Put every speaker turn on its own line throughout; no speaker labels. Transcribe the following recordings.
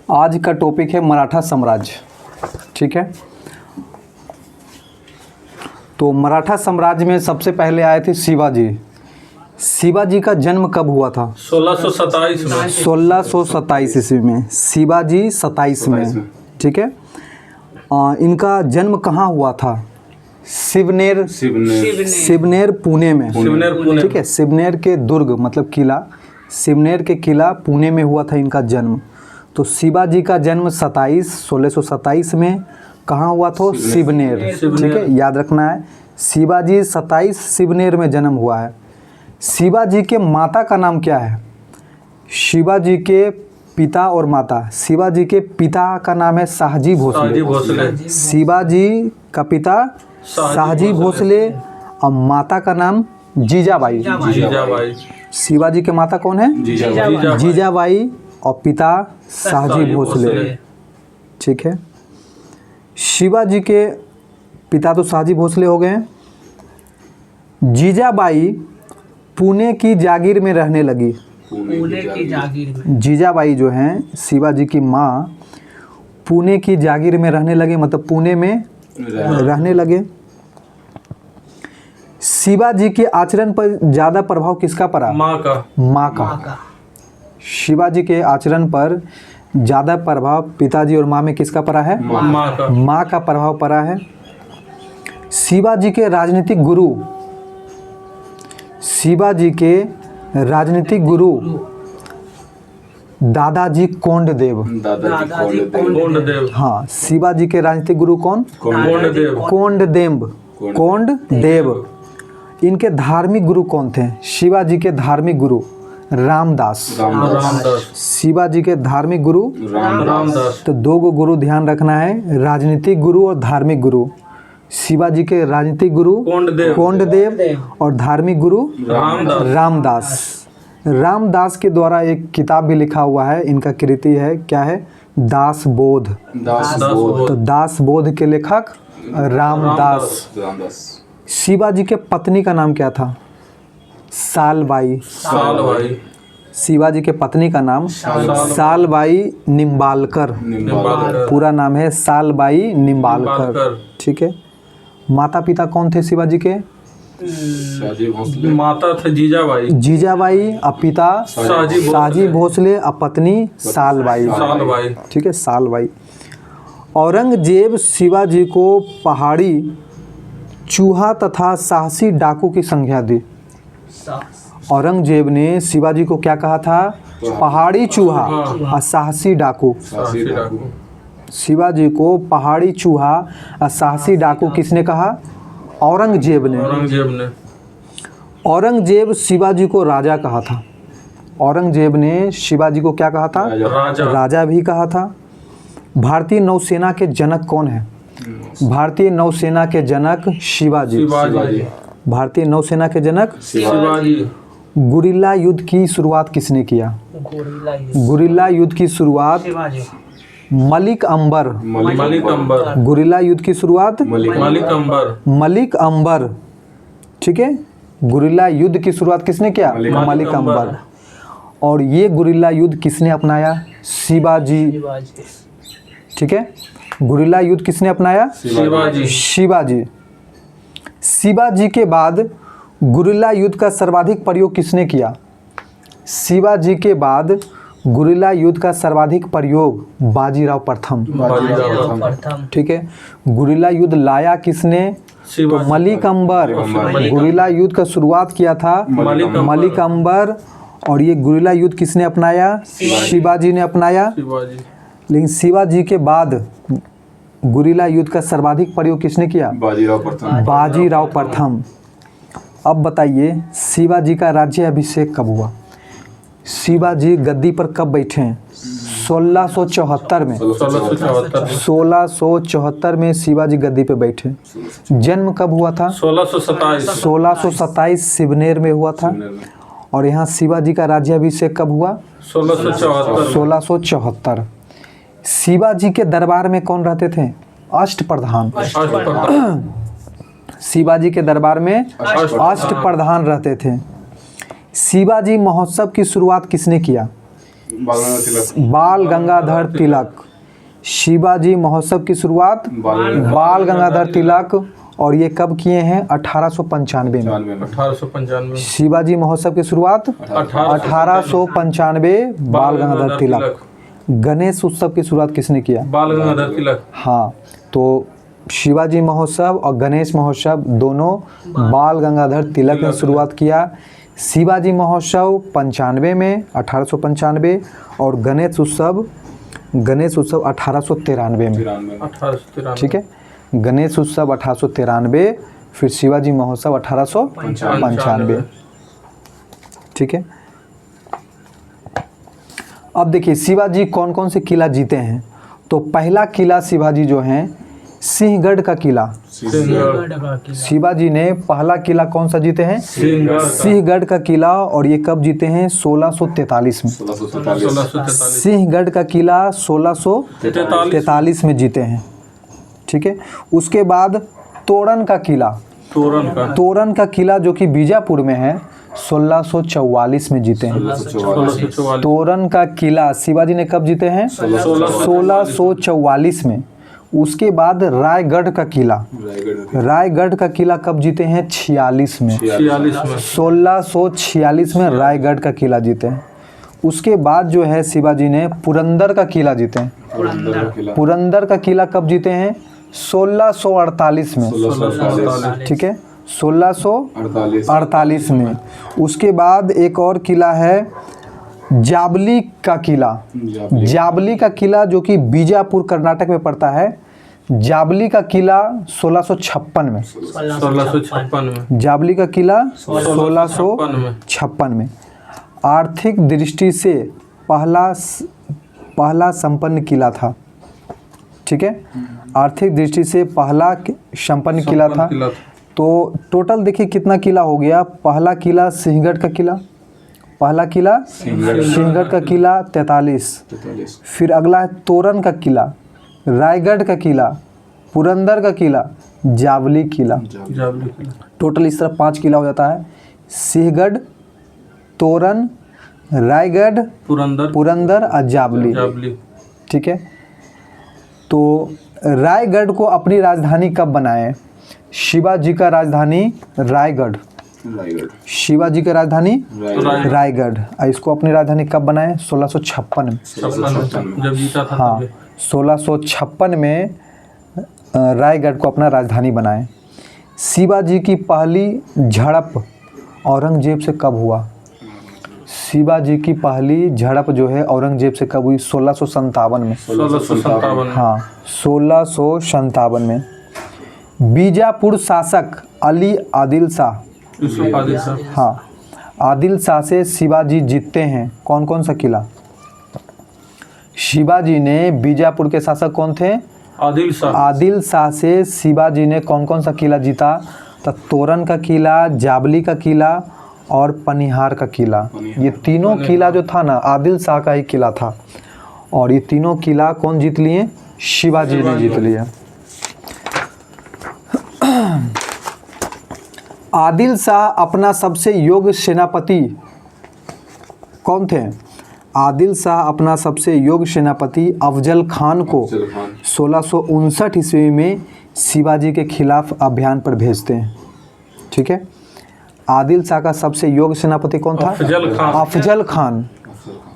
आज का टॉपिक है मराठा साम्राज्य। ठीक है, तो मराठा साम्राज्य में सबसे पहले आए थे शिवाजी। शिवाजी का जन्म कब हुआ था?
1627 में।
1627 ईस्वी में। शिवाजी 27 में। ठीक है, इनका जन्म कहाँ हुआ था? शिवनेर पुणे में। ठीक है, शिवनेर के दुर्ग मतलब किला, शिवनेर के किला पुणे में हुआ था इनका जन्म। तो शिवाजी का जन्म 1627 में कहाँ हुआ था? शिवनेर। ठीक है, याद रखना है, शिवाजी 27 शिवनेर में जन्म हुआ है। शिवाजी के माता का नाम क्या है? शिवाजी के पिता और माता, शिवाजी के पिता का नाम है शाहजी भोसले। शिवाजी का पिता शाहजी भोसले और माता का नाम जीजाबाई। शिवाजी के माता कौन है? जीजाबाई और पिता शाहजी भोसले। ठीक है, शिवाजी के पिता तो शाहजी भोसले हो गए। जीजाबाई पुणे की जागीर में रहने लगी।
पुणे की जागीर में
जीजाबाई जो हैं शिवाजी की माँ पुणे की जागीर में रहने लगे, मतलब पुणे में रहने लगे। शिवाजी के आचरण पर ज्यादा प्रभाव किसका पड़ा? माँ का। शिवाजी के आचरण पर ज्यादा प्रभाव पिताजी और माँ में किसका पड़ा है? माँ का प्रभाव पड़ा है। शिवाजी के राजनीतिक गुरु, शिवाजी के राजनीतिक गुरु दादाजी कोंडदेव। हाँ, शिवाजी के राजनीतिक गुरु कौन? कोंडदेव। इनके धार्मिक गुरु कौन थे? शिवाजी के धार्मिक गुरु रामदास। शिवाजी के धार्मिक गुरु रामदास। तो दो गो गुरु ध्यान रखना है, राजनीतिक गुरु और धार्मिक गुरु। शिवाजी के राजनीतिक गुरु कोंडदेव और धार्मिक गुरु रामदास। रामदास के द्वारा एक किताब भी लिखा हुआ है, इनका कृति है, क्या है? दासबोध। तो दासबोध के लेखक रामदास। शिवाजी के पत्नी का नाम क्या था? सालबाई। शिवाजी के पत्नी का नाम सालबाई निम्बालकर। पूरा नाम है सालबाई निम्बालकर। ठीक है, माता पिता कौन थे शिवाजी के?
माता थे
जीजाबाई और पिता शाहजी भोसले और पत्नी सालबाई। ठीक है, सालबाई। औरंगजेब शिवाजी को पहाड़ी चूहा तथा साहसी डाकू की संज्ञा दी। औरंगजेब ने शिवाजी को क्या कहा था? पहाड़ी चूहा और साहसी डाकू। शिवाजी को पहाड़ी चूहा और साहसी डाकू किसने कहा? औरंगजेब ने। औरंगजेब शिवाजी को राजा कहा था। औरंगजेब ने शिवाजी को क्या कहा था? राजा भी कहा था। भारतीय नौसेना के जनक कौन है? भारतीय नौसेना के जनक शिवाजी। भारतीय नौसेना के जनक शिवाजी। गुरिल्ला युद्ध की शुरुआत किसने किया? गुरिल्ला युद्ध की शुरुआत मलिक अंबर। गुरिल्ला युद्ध की शुरुआत मलिक अंबर। ठीक है, गुरिल्ला युद्ध की शुरुआत किसने किया? मलिक अंबर। और ये गुरिल्ला युद्ध किसने अपनाया? शिवाजी। ठीक है, गुरिल्ला युद्ध किसने अपनाया? शिवाजी। शिवाजी के बाद गुरिल्ला युद्ध का सर्वाधिक प्रयोग किसने किया? शिवाजी के बाद गुरिल्ला युद्ध का सर्वाधिक प्रयोग बाजीराव प्रथम। ठीक है, गुरिल्ला युद्ध लाया किसने? तो मलिक अंबर। गुरिल्ला युद्ध का शुरुआत किया था मलिक अंबर। और ये गुरिल्ला युद्ध किसने अपनाया? शिवाजी ने अपनाया। लेकिन शिवाजी के बाद गुरिल्ला युद्ध का सर्वाधिक प्रयोग किसने किया? बाजीराव प्रथम। अब बताइए, शिवाजी का राज्य अभिषेक कब हुआ? शिवाजी गद्दी पर कब बैठे हैं? 1674 में। 1674 में शिवाजी गद्दी पे बैठे। जन्म कब हुआ था? 1627 शिवनेर में हुआ था। और यहाँ शिवाजी का राज्याभिषेक कब हुआ? 1674। शिवाजी के दरबार में कौन रहते थे? अष्टप्रधान। शिवाजी के दरबार में अष्टप्रधान रहते थे। शिवाजी महोत्सव की शुरुआत किसने किया? बाल गंगाधर तिलक। शिवाजी महोत्सव की शुरुआत बाल गंगाधर तिलक, और ये कब किए हैं? 1895 में।
1895
शिवाजी महोत्सव की शुरुआत 1895 बाल गंगाधर तिलक। गणेश उत्सव की शुरुआत किसने किया?
बाल गंगाधर तिलक।
हाँ, तो शिवाजी महोत्सव और गणेश महोत्सव दोनों बाल गंगाधर तिलक ने शुरुआत किया। शिवाजी महोत्सव 95 में 1895, और गणेश उत्सव 1893 में।
1893
ठीक है, गणेश उत्सव 1893, फिर शिवाजी महोत्सव 1895। ठीक है, अब देखिए शिवाजी कौन कौन से किला जीते हैं। तो पहला किला शिवाजी जो हैं सिंहगढ़ का किला। शिवाजी ने पहला किला कौन सा जीते हैं? सिंहगढ़ का किला, और ये कब जीते हैं? 1643 में।
1643
सिंहगढ़ का किला 1643 में जीते हैं। ठीक है, उसके बाद तोरण का किला। तोरण का किला जो कि बीजापुर में है 1644 में जीते हैं।
1644
तोरण का किला शिवाजी ने कब जीते हैं? 1644 में। उसके बाद रायगढ़ का किला। रायगढ़ का किला कब जीते हैं? 46 में। 1646 में रायगढ़ का किला जीते हैं। उसके बाद जो है शिवाजी ने पुरंदर का किला जीते हैं। पुरंदर का किला कब जीते हैं? 1648 में। ठीक है, 1648 में। उसके बाद एक और किला है जाबली का किला। जाबली का किला जो कि बीजापुर कर्नाटक में पड़ता है। जाबली का किला 1656 में।
1656 में।
जाबली का किला 1656 में। आर्थिक दृष्टि से पहला संपन्न किला था। ठीक है, आर्थिक दृष्टि से पहला संपन्न किला था। तो टोटल देखिए कितना किला हो गया। पहला किला सिंहगढ़ का किला, पहला किला सिंहगढ़ का किला 43। फिर अगला है तोरण का किला, रायगढ़ का किला, पुरंदर का किला, जावली किला। टोटल इस तरह 5 किला हो जाता है। सिंहगढ़, तोरण, रायगढ़, पुरंदर और जावली। ठीक है, तो रायगढ़ को अपनी राजधानी कब बनाए? शिवाजी का राजधानी रायगढ़। शिवाजी का राजधानी रायगढ़। इसको अपनी राजधानी कब बनाए? 1656 में।
जब जीता था।
हाँ, 1656 में रायगढ़ को अपना राजधानी बनाए। शिवाजी की पहली झड़प औरंगजेब से कब हुआ? शिवाजी की पहली झड़प जो है औरंगजेब से कब हुई? 1657 में।
1657
हाँ, 1657 में। बीजापुर शासक अली आदिल शाह। हाँ, आदिल शाह से शिवाजी जीतते हैं कौन कौन सा किला? शिवाजी ने बीजापुर के शासक कौन थे? आदिल शाह से शिवाजी ने कौन कौन सा किला जीता? तो तोरण का किला, जाबली का किला और पनिहार का किला। ये तीनों किला जो था ना आदिल शाह का ही किला था, और ये तीनों किला कौन जीत लिए? शिवाजी ने जीत लिया। आदिल शाह अपना सबसे योग्य सेनापति कौन थे? आदिल शाह अपना सबसे योग्य सेनापति अफजल खान को 1659 ईस्वी में शिवाजी के खिलाफ अभियान पर भेजते हैं। ठीक है, आदिल शाह का सबसे योग्य सेनापति कौन था? अफजल खान।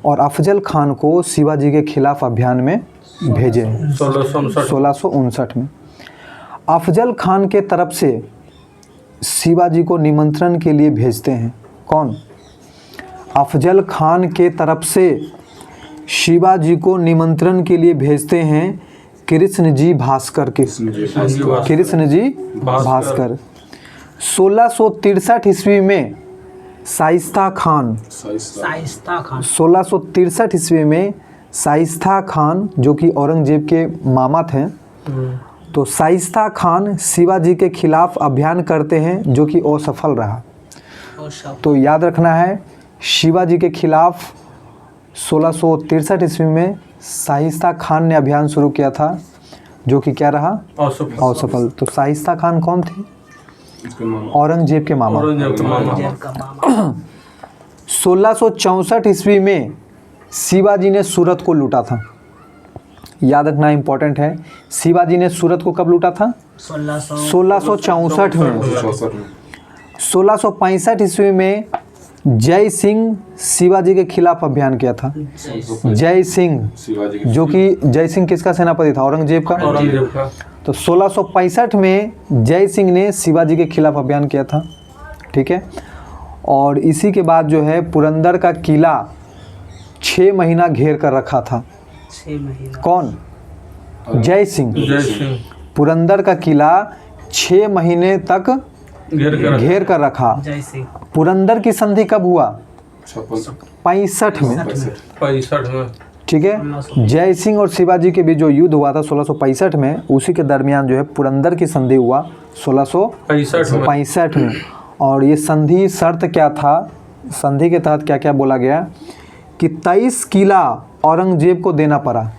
और अफजल खान को शिवाजी के खिलाफ अभियान में भेजे 1659 में। अफजल खान के तरफ से शिवाजी को निमंत्रण के लिए भेजते हैं कौन? अफजल खान के तरफ से शिवाजी को निमंत्रण के लिए भेजते हैं कृष्ण जी भास्कर के। कृष्ण जी भास्कर। 1663 ईस्वी में शाइस्ता खान 1663 ईस्वी में शाइस्ता खान जो कि औरंगजेब के मामा थे, तो शाइस्ता खान शिवाजी के खिलाफ अभियान करते हैं जो कि असफल रहा। तो याद रखना है शिवाजी के खिलाफ 1663 ईस्वी में शाइस्ता खान ने अभियान शुरू किया था जो कि क्या रहा? असफल। तो शाइस्ता खान कौन थे? औरंगजेब के मामा। 1664 ईस्वी में शिवाजी ने सूरत को लूटा था। याद रखना इम्पोर्टेंट है। शिवाजी ने सूरत को कब लूटा था? 1664 में। 1665 ईस्वी में जय सिंह शिवाजी के खिलाफ अभियान किया था। जय सिंह, जो कि जय सिंह किसका सेनापति था? औरंगजेब का।
औरंगजेब का।
तो 1665 में जय सिंह ने शिवाजी के खिलाफ अभियान किया था। ठीक है। और इसी के बाद जो है पुरंदर का किला 6 महीना घेर कर रखा था।
6 महीना।
कौन? जय सिंह।
जय सिंह
पुरंदर का किला 6 महीने तक घेर कर रखा।
जय सिंह।
पुरंदर की संधि कब हुआ? 65 में।
65 में।
ठीक है। जय सिंह और शिवाजी के बीच जो युद्ध हुआ था 1665 में, उसी के दरमियान जो है पुरंदर की संधि हुआ 1665 में। और ये संधि शर्त क्या था? संधि के तहत क्या क्या बोला गया कि 23 किला औरंगजेब को देना पड़ा।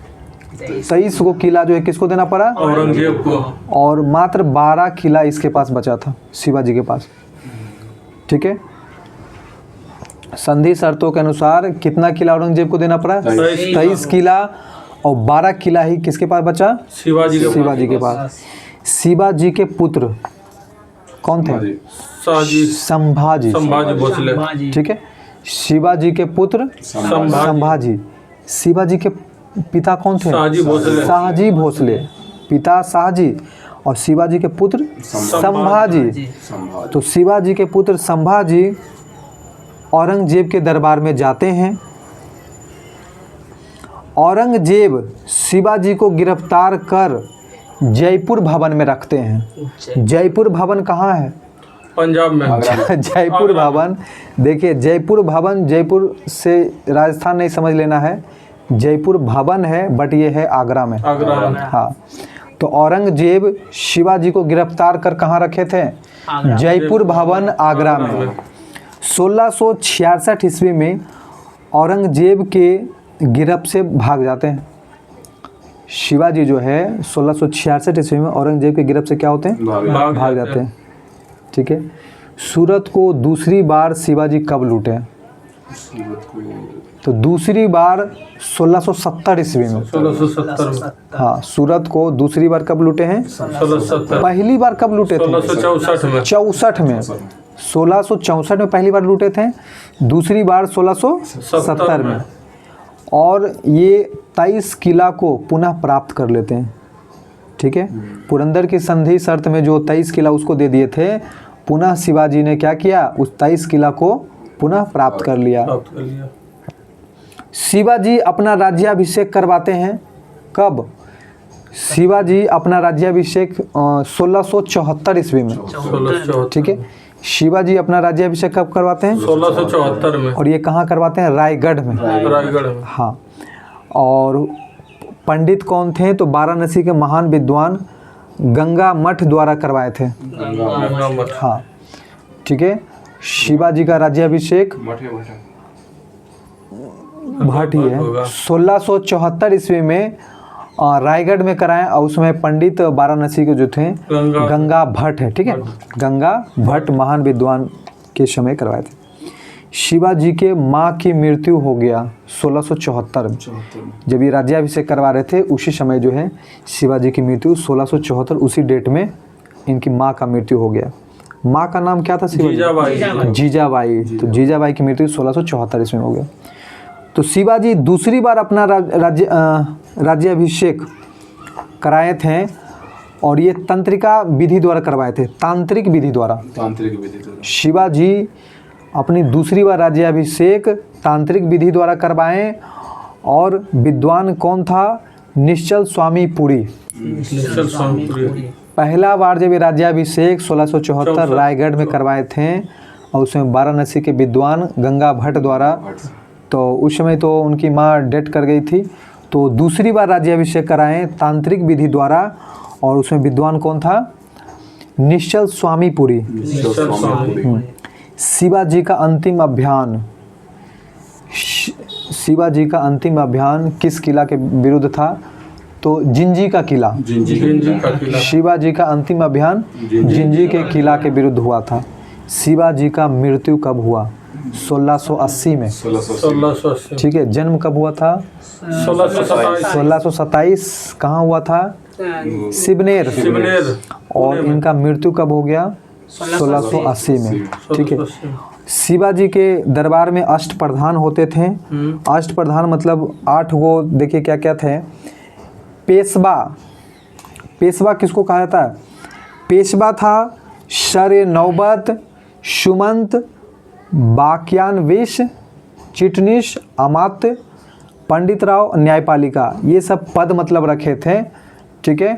23 को किला जो है किसको देना पड़ा?
औरंगजेब को।
और मात्र 12 किला इसके पास बचा था, शिवाजी के पास। ठीक है। संधि शर्तों के अनुसार कितना किला औरंगजेब को देना पड़ा? 23 किला। और 12 किला ही किसके पास बचा?
शिवाजी
के पास। शिवाजी के पुत्र कौन थे? संभाजी।
संभाजी भोसले।
ठीक है। शिवाजी के पुत्र संभाजी। शिवाजी के पिता कौन थे? शाहजी भोसले। पिता शाहजी और शिवाजी के पुत्र संभाजी। तो शिवाजी के पुत्र संभाजी औरंगजेब के दरबार में जाते हैं। औरंगजेब शिवाजी को गिरफ्तार कर जयपुर भवन में रखते हैं। जयपुर भवन कहाँ है?
पंजाब में।
जयपुर भवन, देखिए जयपुर भवन, जयपुर से राजस्थान नहीं समझ लेना है। जयपुर भवन है बट ये है आगरा में।
आगरा में।
हाँ। तो औरंगजेब शिवाजी को गिरफ्तार कर कहाँ रखे थे? जयपुर भवन आगरा में। 1666 ईस्वी में औरंगजेब के गिरफ्त से भाग जाते हैं। शिवाजी जो है 1666 ईस्वी में औरंगजेब के गिरफ्त से क्या होते हैं? भाग जाते हैं। ठीक है। सूरत को दूसरी बार शिवाजी कब लूटे? तो दूसरी बार 1670 ईस्वी में।
1670 में।
हाँ, सूरत को दूसरी बार कब लूटे हैं?
1670।
पहली बार कब लूटे थे?
1664 में।
64 में। 1664 में पहली बार लूटे थे, दूसरी बार 1670 में। और ये 23 किला को पुनः प्राप्त कर लेते हैं। ठीक है। पुरंदर की संधि शर्त में जो 23 किला उसको दे दिए थे, पुनः शिवाजी ने क्या किया? उस 23 किला को पुनः प्राप्त कर लिया। शिवाजी अपना राज्याभिषेक करवाते हैं कब? शिवाजी अपना राज्याभिषेक 1674 ईस्वी में।
1674।
ठीक है। शिवाजी अपना राज्याभिषेक कब करवाते हैं?
1674 में।
और ये कहाँ करवाते हैं? रायगढ़ में।
रायगढ़ में।
हाँ। और पंडित कौन थे? तो वाराणसी के महान विद्वान गंगा मठ द्वारा करवाए थे।
गंगा मठ।
हाँ। ठीक है। शिवाजी का राज्याभिषेक भट्ट ही है। 1674 ईस्वी में रायगढ़ में कराएं और उसमें पंडित वाराणसी के जो थे गंगा भट्ट है। ठीक है। गंगा भट्ट महान विद्वान के समय करवाए थे। शिवाजी के माँ की मृत्यु हो गया 1674 में। जब ये राज्याभिषेक करवा रहे थे उसी समय जो है शिवाजी की मृत्यु 1674, उसी डेट में इनकी माँ का मृत्यु हो गया। माँ का नाम क्या था?
जीजाबाई।
जीजाबाई। तो जीजाबाई की मृत्यु 1674 ईस्वी में हो गया। तो शिवाजी दूसरी बार अपना राज्याभिषेक कराए थे और ये तंत्रिका विधि द्वारा करवाए थे। तांत्रिक विधि द्वारा। शिवाजी अपनी दूसरी बार राज्याभिषेक तांत्रिक विधि द्वारा करवाएं। और विद्वान कौन था? निश्चल स्वामी पुरी।
निश्चल स्वामी पुरी।
पहला बार जब ये राज्याभिषेक 1674 रायगढ़ में करवाए थे और उसमें वाराणसी के विद्वान गंगा भट्ट द्वारा, तो उस समय तो उनकी माँ डेथ कर गई थी। तो दूसरी बार राज्याभिषेक कराएं तांत्रिक विधि द्वारा और उसमें विद्वान कौन था? निश्चल स्वामी पुरी। शिवाजी का अंतिम अभियान, शिवाजी का अंतिम अभियान किस किला के विरुद्ध था? तो जिंजी का किला।
जिंजी का किला।
शिवाजी का अंतिम अभियान जिंजी के किला के विरुद्ध हुआ था। शिवाजी का मृत्यु कब हुआ? 1680 में।
1680
ठीक है। जन्म कब हुआ था?
1627
1627। कहाँ हुआ था? सिबनेर।
शिवनेर।
और इनका मृत्यु कब हो गया? 1680 में। ठीक है। शिवाजी के दरबार में अष्टप्रधान होते थे। अष्टप्रधान मतलब 8 गो, देखिए क्या क्या थे। पेशवा। पेशवा किसको कहा जाता है? पेशवा था शर नौबत, सुमंत, बाक्यानवेश, चिटनिश, अमात्य, पंडित राव, न्यायपालिका, ये सब पद मतलब रखे थे। ठीक है।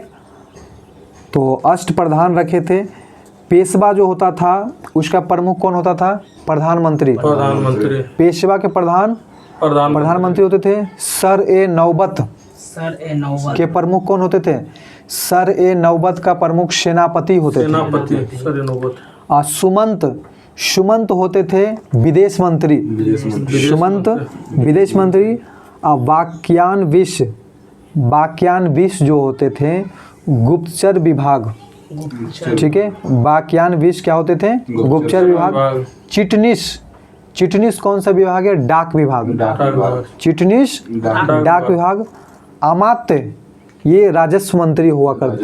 तो अष्टप्रधान रखे थे। पेशवा जो होता था उसका प्रमुख कौन होता था? प्रधानमंत्री।
प्रधानमंत्री।
पेशवा के प्रधानमंत्री होते थे। सर ए नौबत के प्रमुख कौन होते थे? सर ए नौबत का प्रमुख सेनापति होते थे।
सेनापति सर ए नौबत।
सुमंत होते थे विदेश मंत्री। सुमंत विदेश मंत्री। वाक्यानविश जो होते थे गुप्तचर विभाग। ठीक है। वाक्यानविश क्या होते थे? गुप्तचर विभाग। चिटनिश कौन सा विभाग है? डाक विभाग। चिटनिश डाक विभाग। अमात्य ये राजस्व मंत्री हुआ करते।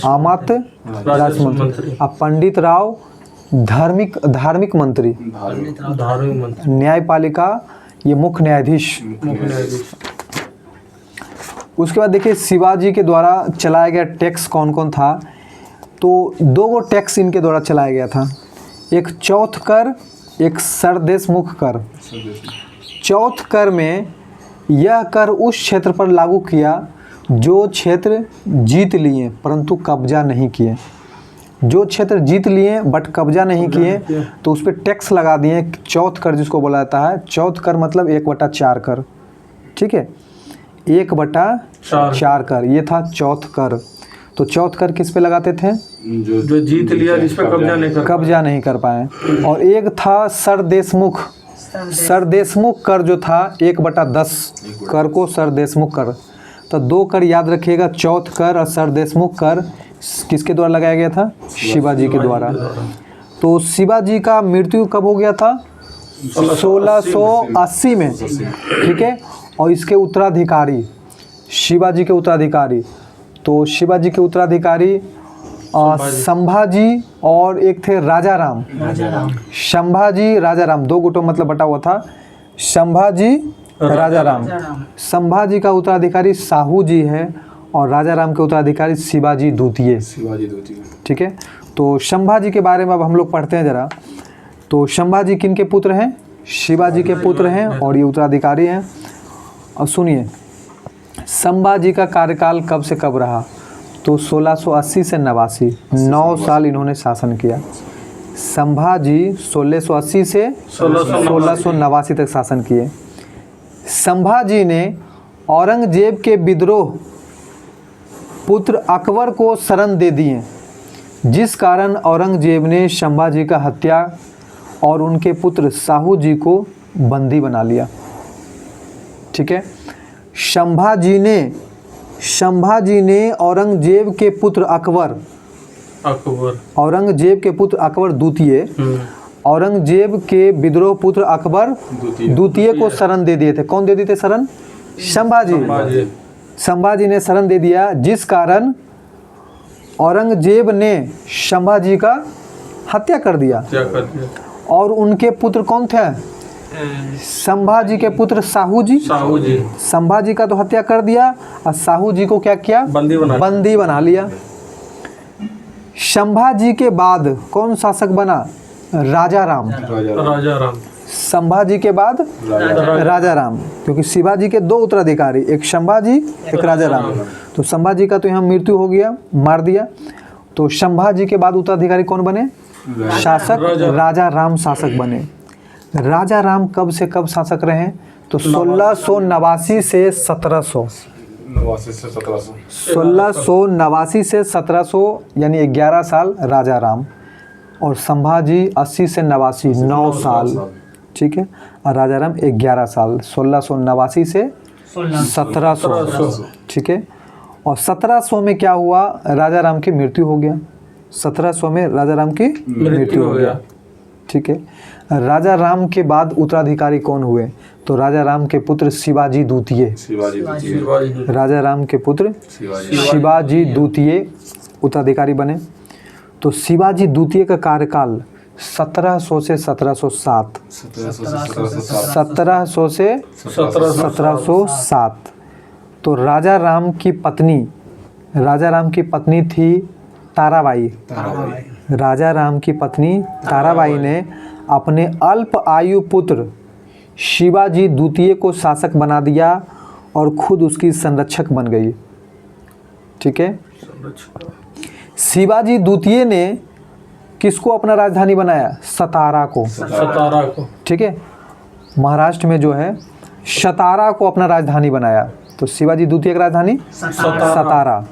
अमात्य राजस्व मंत्री। अब पंडित राव धार्मिक मंत्री। न्यायपालिका ये मुख्य न्यायाधीश। उसके बाद देखिए शिवाजी के द्वारा चलाया गया टैक्स कौन कौन था? तो 2 गो टैक्स इनके द्वारा चलाया गया था। एक चौथ कर, एक सरदेशमुख कर। चौथ कर में यह कर उस क्षेत्र पर लागू किया जो क्षेत्र जीत लिए परंतु कब्जा नहीं किए। जो क्षेत्र जीत लिए बट कब्जा नहीं किए तो उस पर टैक्स लगा दिए। चौथ कर जिसको बोला जाता है। चौथ कर मतलब 1/4 कर। ठीक है। 1/4 कर ये था चौथ कर। तो चौथ कर किस पे लगाते थे?
जो जीत लिया जिस पे
कब्जा नहीं कर पाए। और एक था सरदेशमुख। सरदेशमुख कर जो था 1/10 कर को सरदेशमुख कर। तो 2 कर याद रखिएगा, चौथ कर और सरदेशमुख कर किसके द्वारा लगाया गया था? शिवाजी के द्वारा। तो शिवाजी का मृत्यु कब हो गया था? 1680 में। ठीक है। और इसके उत्तराधिकारी शिवाजी के उत्तराधिकारी, तो शिवाजी के उत्तराधिकारी संभाजी और एक थे राजा राम। संभाजी राजा राम 2 गुटों मतलब बटा हुआ था। संभाजी राजा राम। संभाजी का उत्तराधिकारी साहू जी है और राजा राम के उत्तराधिकारी शिवाजी द्वितीय। ठीक है। तो संभाजी के बारे में अब हम लोग पढ़ते हैं जरा। तो संभाजी किन के पुत्र हैं? शिवाजी के पुत्र हैं और ये उत्तराधिकारी हैं। अब सुनिए संभाजी का कार्यकाल कब से कब रहा? तो 1680 से 89, 9 साल इन्होंने शासन किया। संभाजी 1680 से 1689 तक शासन किए। संभाजी ने औरंगजेब के विद्रोह पुत्र अकबर को शरण दे दिए, जिस कारण औरंगजेब ने संभाजी का हत्या और उनके पुत्र साहू जी को बंदी बना लिया। ठीक है। संभाजी ने औरंगजेब के पुत्र औरंगजेब के पुत्र अकबर द्वितीय, औरंगजेब के विद्रोह पुत्र अकबर द्वितीय को शरण दे दिए थे। कौन दे दिए थे शरण? संभाजी ने शरण दे दिया, जिस कारण औरंगजेब ने संभाजी का हत्या कर दिया। और उनके पुत्र कौन थे? संभाजी के पुत्र साहू जी। संभाजी का तो हत्या कर दिया और साहू जी को क्या किया? बंदी बना लिया। संभाजी के बाद कौन शासक बना? राजा राम। संभाजी के बाद राजा राम, क्योंकि शिवाजी के 2 उत्तराधिकारी, एक संभाजी एक राजा राम। तो संभाजी का तो यहाँ मृत्यु हो गया, मार दिया। तो संभाजी के बाद उत्तराधिकारी कौन बने? शासक राजा राम शासक बने। राजा राम कब से कब शासक रहे? तो 1689 से 1700। 1689 से 1700 यानी 11 साल राजा राम। और संभाजी 80 से 89 9 साल। ठीक है। और राजा राम 11 साल। 1689 से 1700। ठीक है। और 1700 में क्या हुआ? राजा राम की मृत्यु हो गया। 1700 में राजा राम की मृत्यु हो गया। ठीक है। राजा राम के बाद उत्तराधिकारी कौन हुए? तो राजा राम के पुत्र शिवाजी द्वितीय।
शिवाजी
राजा राम के पुत्र शिवाजी द्वितीय उत्तराधिकारी बने। तो शिवाजी द्वितीय का कार्यकाल 1700 से 1707। 1700 से 1707। तो राजा राम की पत्नी थी ताराबाई। राजा राम की पत्नी ताराबाई ने अपने अल्प आयु पुत्र शिवाजी द्वितीय को शासक बना दिया और खुद उसकी संरक्षक बन गई। ठीक है। शिवाजी द्वितीय ने किसको अपना राजधानी बनाया? सतारा को। ठीक है। महाराष्ट्र में जो है सतारा को अपना राजधानी बनाया। तो शिवाजी द्वितीय की राजधानी सतारा।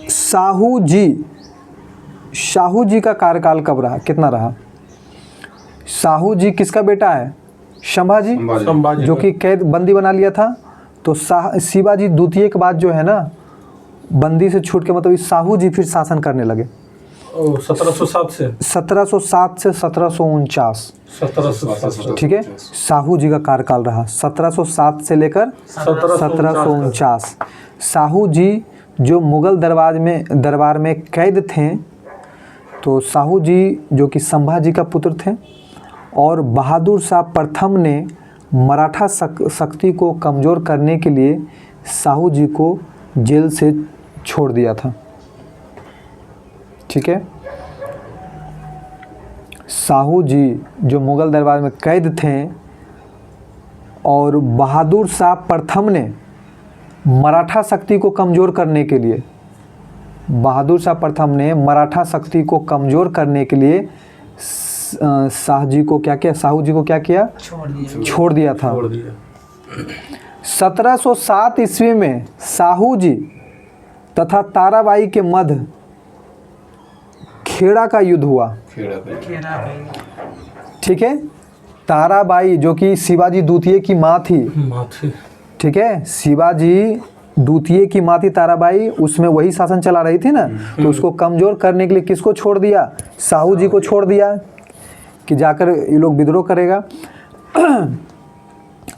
शाहू जी का कार्यकाल कब रहा, कितना रहा? शाहू जी किसका बेटा है? संभाजी, जो कि कैद बंदी बना लिया था। तो शिवाजी द्वितीय के बाद जो है ना, बंदी से छूट के मतलब शाहू जी फिर शासन करने लगे।
1707 से
1749। ठीक है। शाहू जी का कार्यकाल रहा 1707 से लेकर 1749। शाहू जी जो मुगल दरबार में कैद थे, तो शाहू जी जो कि संभाजी का पुत्र थे, और बहादुर शाह प्रथम ने मराठा शक्ति को कमज़ोर करने के लिए शाहू जी को जेल से छोड़ दिया था। ठीक है। शाहू जी जो मुगल दरबार में कैद थे, और बहादुर शाह प्रथम ने मराठा शक्ति को कमज़ोर करने के लिए, बहादुर शाह प्रथम ने मराठा शक्ति को कमज़ोर करने के लिए शाहू जी को क्या किया? छोड़ दिया था। 1707 ईस्वी में शाहू जी तथा ताराबाई के मध्य खेड़ा का युद्ध हुआ। ठीक है। ताराबाई जो कि शिवाजी द्वितीय की माँ थी। ठीक है। शिवाजी द्वितीय की माँ थी ताराबाई, उसमें वही शासन चला रही थी ना, तो उसको कमज़ोर करने के लिए किसको छोड़ दिया? शाहू जी को छोड़ दिया कि जाकर ये लोग विद्रोह करेगा।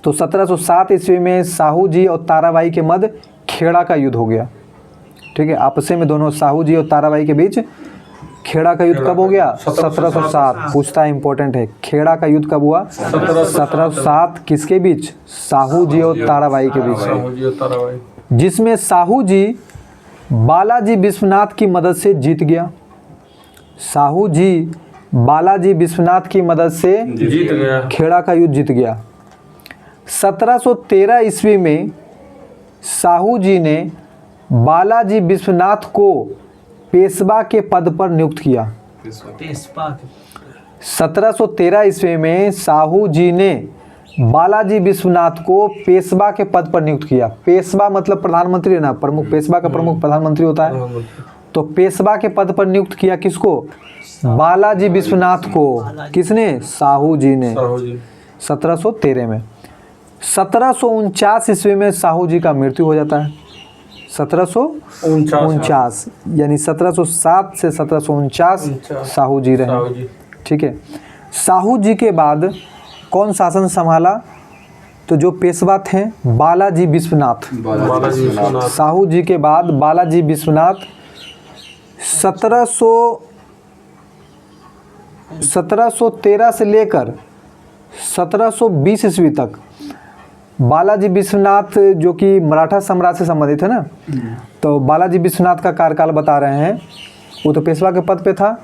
तो 1707 ईस्वी में शाहू जी और ताराबाई के मध्य खेड़ा का युद्ध हो गया। ठीक है। आपस में दोनों शाहू जी और ताराबाई के बीच खेड़ा का युद्ध कब हो गया? 1707। पूछता इंपॉर्टेंट है, खेड़ा का युद्ध कब हुआ? 1707। किसके बीच? शाहू जी और ताराबाई के बीच, जिसमें शाहू जी बालाजी विश्वनाथ की मदद से जीत गया। शाहू जी बालाजी विश्वनाथ की मदद से
जीत गया,
खेड़ा का युद्ध जीत गया। 1713 ईस्वी में शाहू जी ने बालाजी विश्वनाथ को पेशवा के पद पर नियुक्त किया। 1713 ईस्वी में शाहू जी ने बालाजी विश्वनाथ को पेशवा के पद पर नियुक्त किया। पेशवा मतलब प्रधानमंत्री है ना, प्रमुख। पेशवा का प्रमुख प्रधानमंत्री होता है। तो पेशवा के पद पर नियुक्त किया किसको? बालाजी विश्वनाथ को। किसने? शाहू जी ने। 1713 में। 1749 ईस्वी में शाहू जी का मृत्यु हो जाता है। 1749 यानी 1707 से 1749 शाहू जी रहे। ठीक है। शाहू जी के बाद कौन शासन संभाला? तो जो पेशवा थे बालाजी विश्वनाथ। शाहू जी के बाद बालाजी विश्वनाथ 1713 से लेकर 1720 ईस्वी तक बालाजी विश्वनाथ जो कि मराठा साम्राज्य से संबंधित है ना, तो बालाजी विश्वनाथ का कार्यकाल बता रहे हैं। वो तो पेशवा के पद पे था।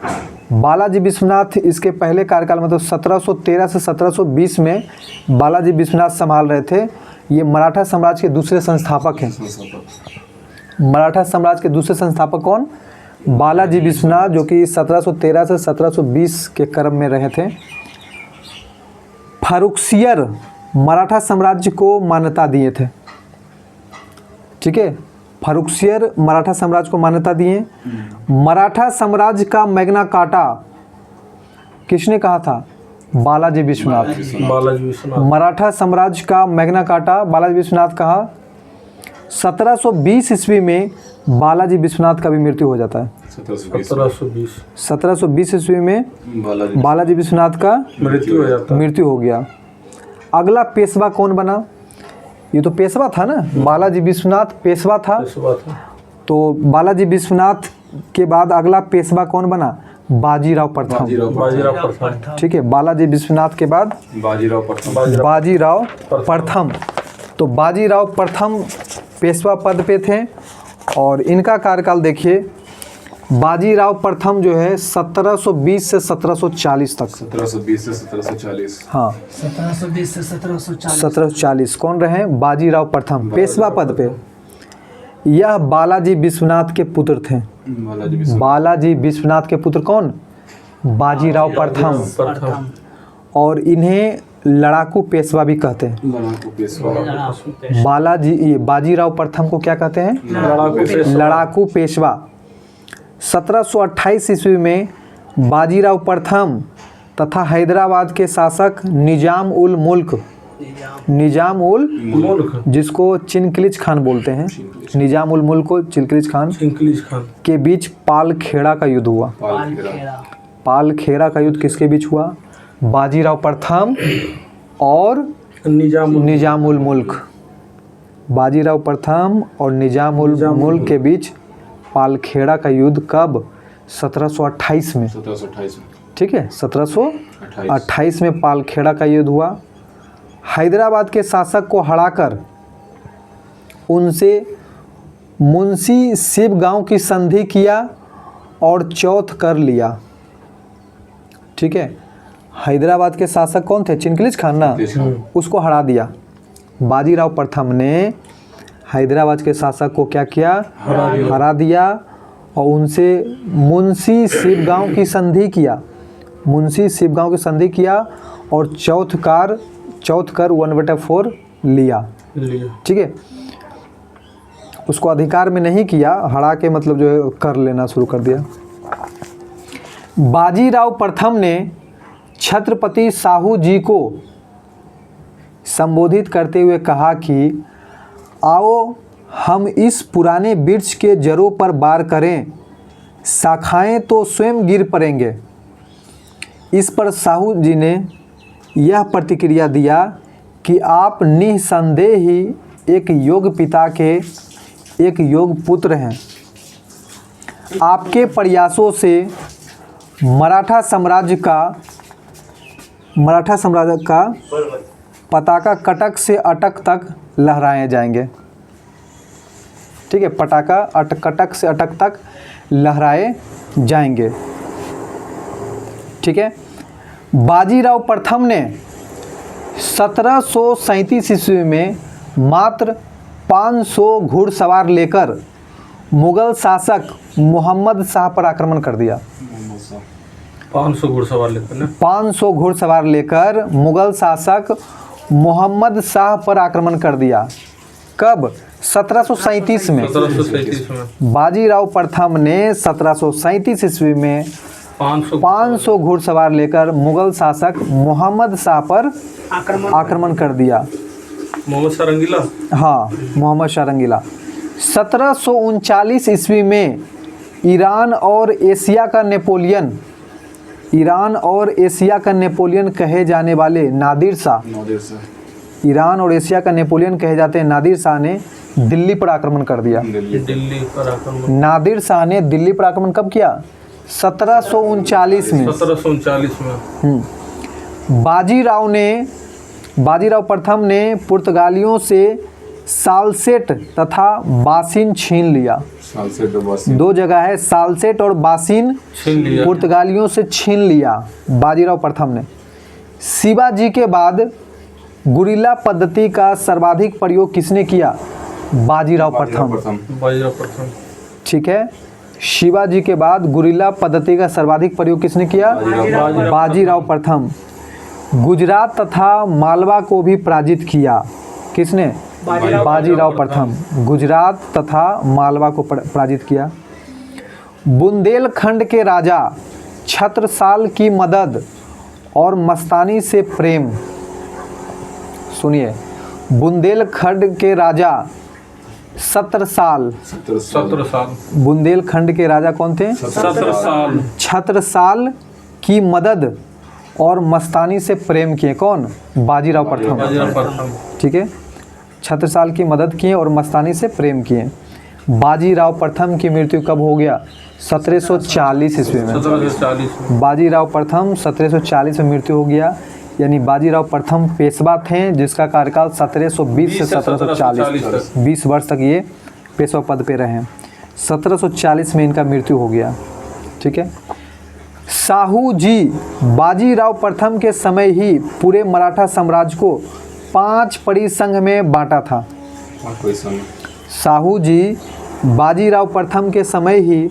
बालाजी विश्वनाथ इसके पहले कार्यकाल में तो 1713 से 1720 में बालाजी विश्वनाथ संभाल रहे थे। ये मराठा साम्राज्य के दूसरे संस्थापक हैं। मराठा साम्राज्य के दूसरे संस्थापक कौन? बालाजी विश्वनाथ, जो कि 1713 से 1720 के क्रम में रहे थे। फर्रुखसियर मराठा साम्राज्य को मान्यता दिए थे। ठीक है। फर्रुखसियर मराठा साम्राज्य को मान्यता दिए। मराठा साम्राज्य का मैग्ना कार्टा किसने कहा था? बालाजी विश्वनाथ। मराठा साम्राज्य का मैग्ना कार्टा बालाजी विश्वनाथ कहा। 1720 ईस्वी में बालाजी विश्वनाथ का भी मृत्यु हो जाता है।
1720
1720 ईस्वी में
बालाजी
बालाजी विश्वनाथ का
मृत्यु हो जाता है।
मृत्यु हो गया। अगला पेशवा कौन बना? ये तो पेशवा था ना, बालाजी विश्वनाथ पेशवा था।
ऐसी बात है।
तो बालाजी विश्वनाथ के बाद अगला पेशवा कौन बना? बाजीराव प्रथम।
बाजीराव प्रथम।
ठीक है, बालाजी विश्वनाथ के बाद
बाजीराव प्रथम
बाजीराव प्रथम। तो बाजीराव प्रथम पेशवा पद पे थे और इनका कार्यकाल देखिए, बाजीराव प्रथम जो है 1720 से 1740 तक।
1720 से 1740।
हाँ,
1720 से 1740।
1740 कौन रहे? बाजीराव प्रथम पेशवा पद पे। यह बालाजी विश्वनाथ के पुत्र थे। बालाजी विश्वनाथ के पुत्र कौन? बाजीराव प्रथम।
प्रथम।
और इन्हें लड़ाकू पेशवा भी कहते हैं।
लड़ाकू पेशवा।
बाजीराव प्रथम को क्या कहते हैं?
लड़ाकू पेशवा।
लड़ाकू पेशवा। 1728 ईस्वी में बाजीराव प्रथम तथा हैदराबाद के शासक निजाम उल मुल्क
मुल्क
जिसको चिनकिलिच खान बोलते हैं, निजाम उल मुल्क को चिनकिलिच खान
इंग्लिश खान
के बीच पालखेड़ा का युद्ध हुआ। पालखेड़ा का युद्ध किसके बीच हुआ? बाजीराव प्रथम और निजाम उल मुल्क। बाजीराव प्रथम और निजाम उल मुल्क के बीच पालखेड़ा का युद्ध कब? 1728 में।
1728 में।
ठीक है, 1728 में पालखेड़ा का युद्ध हुआ। हैदराबाद के शासक को हराकर उनसे मुंशी शिवगांव की संधि किया और चौथ कर लिया। ठीक है, हैदराबाद के शासक कौन थे? चिनकिलिच खान ना, उसको हरा दिया। बाजीराव प्रथम ने हैदराबाद के शासक को क्या किया? हरा दिया और उनसे मुंशी शिवगांव की संधि किया। मुंशी शिवगांव की संधि किया और चौथ कर 1/4 लिया। ठीक है, उसको अधिकार में नहीं किया, हरा के मतलब जो है कर लेना शुरू कर दिया। बाजीराव प्रथम ने छत्रपति साहू जी को संबोधित करते हुए कहा कि आओ हम इस पुराने वृक्ष के जड़ों पर वार करें, शाखाएं तो स्वयं गिर पड़ेंगे। इस पर साहू जी ने यह प्रतिक्रिया दिया कि आप निसंदेह ही एक योग पिता के एक योग पुत्र हैं। आपके प्रयासों से मराठा साम्राज्य का पताका कटक से अटक तक लहराए जाएंगे। ठीक है, पताका कटक से अटक तक लहराए जाएंगे। ठीक है, बाजीराव प्रथम ने 1737 ईस्वी में मात्र 500 घुड़सवार लेकर मुगल शासक मोहम्मद शाह पर आक्रमण कर दिया।
500 घुड़सवार लेकर ना,
500 घुड़सवार लेकर मुगल शासक मोहम्मद शाह पर आक्रमण कर दिया। कब? 1737 में।
1737 में
बाजीराव प्रथम ने 1737 ईस्वी में 500 घुड़सवार लेकर मुगल शासक मोहम्मद शाह पर आक्रमण कर दिया।
मोहम्मद शाह रंगीला।
हाँ, मोहम्मद शाह रंगीला। 1739 ईस्वी में ईरान और एशिया का नेपोलियन कहे जाने वाले नादिर शाह, ईरान और एशिया का नेपोलियन कहे जाते हैं नादिर शाह ने दिल्ली पर आक्रमण कर दिया।
दिल्ली पर आक्रमण
नादिर शाह ने दिल्ली पर आक्रमण कब किया? 1739 में।
1739 में
बाजीराव प्रथम ने पुर्तगालियों से सालसेट तथा बासिन छीन लिया। दो जगह है, सालसेट और बासिन
छीन लिया।
पुर्तगालियों से छीन लिया बाजीराव प्रथम ने। शिवाजी के बाद गुरिल्ला पद्धति का सर्वाधिक प्रयोग किसने किया? बाजीराव प्रथम। ठीक है, शिवाजी के बाद गुरिल्ला पद्धति का सर्वाधिक प्रयोग किसने किया? बाजीराव प्रथम। गुजरात तथा मालवा को भी पराजित किया। किसने? बाजीराव प्रथम। गुजरात तथा मालवा को पराजित किया। बुंदेलखंड के राजा छत्रसाल की मदद और मस्तानी से प्रेम। सुनिए, बुंदेलखंड के राजा 17 साल
17 साल।
बुंदेलखंड के राजा कौन थे?
17 साल।
छत्रसाल की मदद और मस्तानी से प्रेम किए। कौन? बाजीराव प्रथम।
बाजीराव प्रथम।
ठीक है, छत्रसाल की मदद किए और मस्तानी से प्रेम किए। बाजीराव प्रथम की मृत्यु कब हो गया? 1740 ईस्वी में।
1740 में।
बाजीराव प्रथम 1740 में मृत्यु हो गया। यानी बाजीराव प्रथम पेशवा थे जिसका कार्यकाल 1720 से 1740 20 वर्ष तक ये पेशवा पद पे रहे। 1740 में इनका मृत्यु हो गया। ठीक है। साहू जी बाजीराव प्रथम के समय ही पूरे मराठा साम्राज्य को 5 परिसंघ में बांटा था।
कोई संग
साहू जी बाजीराव प्रथम के समय ही